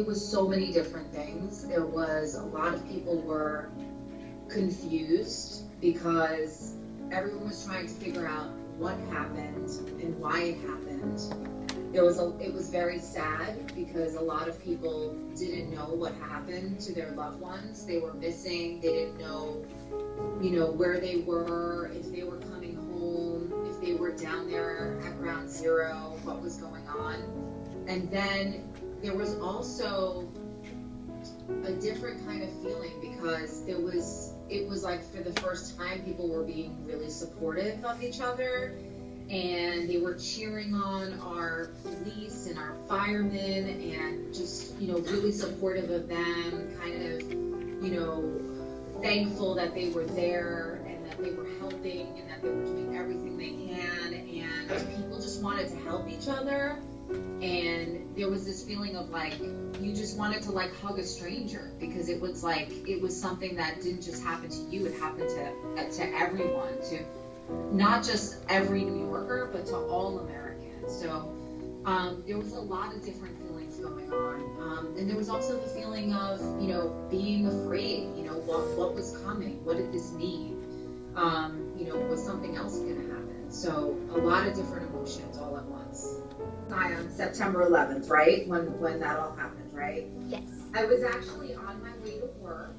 was so many different things. There was a lot of people were confused because everyone was trying to figure out what happened and why it happened. It was very sad because a lot of people didn't know what happened to their loved ones. They were missing. They didn't know, where they were, if they were coming home, if they were down there at ground zero, what was going on. And then there was also a different kind of feeling because it was like for the first time people were being really supportive of each other, and they were cheering on our police and our firemen and just, really supportive of them, kind of, thankful that they were there and that they were helping and that they were doing everything they can, and people just wanted to help each other. And there was this feeling of like, you just wanted to like hug a stranger because it was something that didn't just happen to you, it happened to everyone, to not just every New Yorker, but to all Americans. So there was a lot of different feelings going on. And there was also the feeling of, being afraid, what was coming? What did this mean? Was something else going to happen? So a lot of different emotions all at once. On September 11th, right? When that all happened, right? Yes. I was actually on my way to work,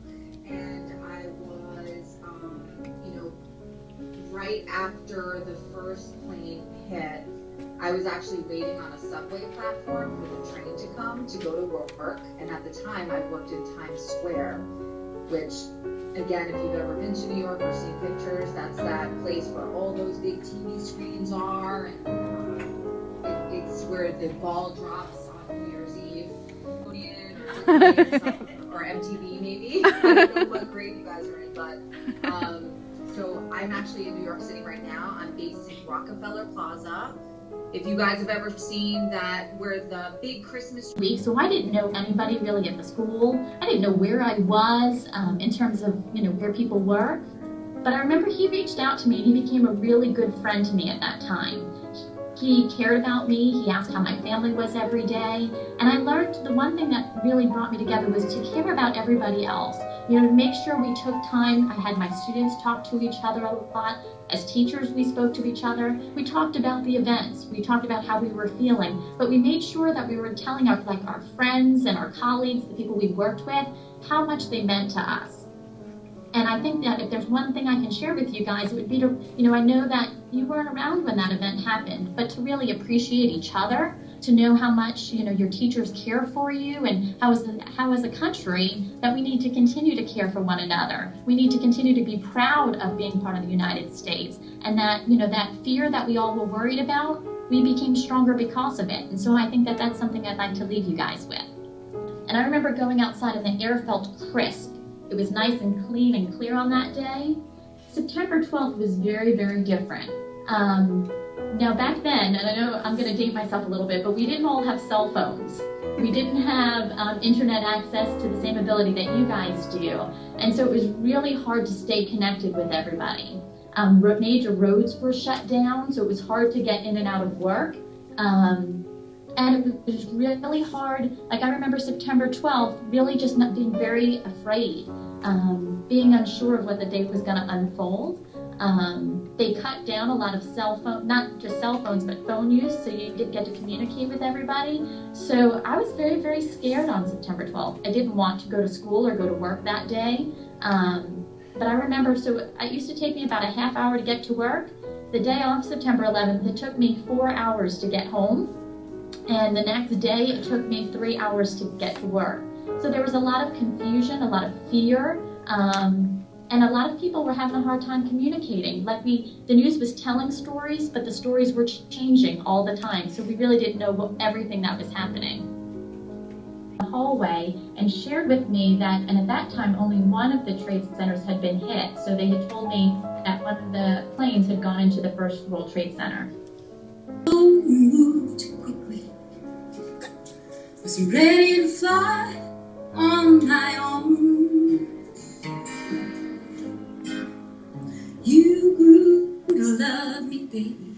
and I was, right after the first plane hit, I was actually waiting on a subway platform for the train to come to go to work. And at the time, I worked in Times Square, which, again, if you've ever been to New York or seen pictures, that's that place where all those big TV screens are, and it's where the ball drops on New Year's Eve, or MTV maybe. I don't know what grade you guys are in, but so I'm actually in New York City right now. I'm based in Rockefeller Plaza. If you guys have ever seen that, where the big Christmas week, so I didn't know anybody really at the school. I didn't know where I was in terms of where people were. But I remember he reached out to me and he became a really good friend to me at that time. He cared about me, he asked how my family was every day, and I learned the one thing that really brought me together was to care about everybody else. To make sure we took time. I had my students talk to each other a lot. As teachers, we spoke to each other. We talked about the events. We talked about how we were feeling, but we made sure that we were telling our friends and our colleagues, the people we worked with, how much they meant to us. And I think that if there's one thing I can share with you guys, it would be to, I know that you weren't around when that event happened, but to really appreciate each other, to know how much, your teachers care for you, and how as a country that we need to continue to care for one another. We need to continue to be proud of being part of the United States, and that, that fear that we all were worried about, we became stronger because of it. And so I think that that's something I'd like to leave you guys with. And I remember going outside and the air felt crisp. It was nice and clean and clear on that day. September 12th was very, very different. Now back then, and I know I'm going to date myself a little bit, but we didn't all have cell phones. We didn't have internet access to the same ability that you guys do. And so it was really hard to stay connected with everybody. Major roads were shut down, so it was hard to get in and out of work. And it was really hard. Like, I remember September 12th, really just not being very afraid, being unsure of what the day was going to unfold. They cut down a lot of not just cell phones, but phone use, so you didn't get to communicate with everybody. So I was very, very scared on September 12th. I didn't want to go to school or go to work that day. But I remember, so it used to take me about a half hour to get to work. The day off September 11th, it took me 4 hours to get home. And the next day, it took me 3 hours to get to work. So there was a lot of confusion, a lot of fear, and a lot of people were having a hard time communicating. Like, the news was telling stories, but the stories were changing all the time, so we really didn't know everything that was happening. The hallway, and shared with me that, and at that time, only one of the trade centers had been hit, so they had told me that one of the planes had gone into the first World Trade Center. Moved quickly, was ready to fly on my own. You grew to love me, baby.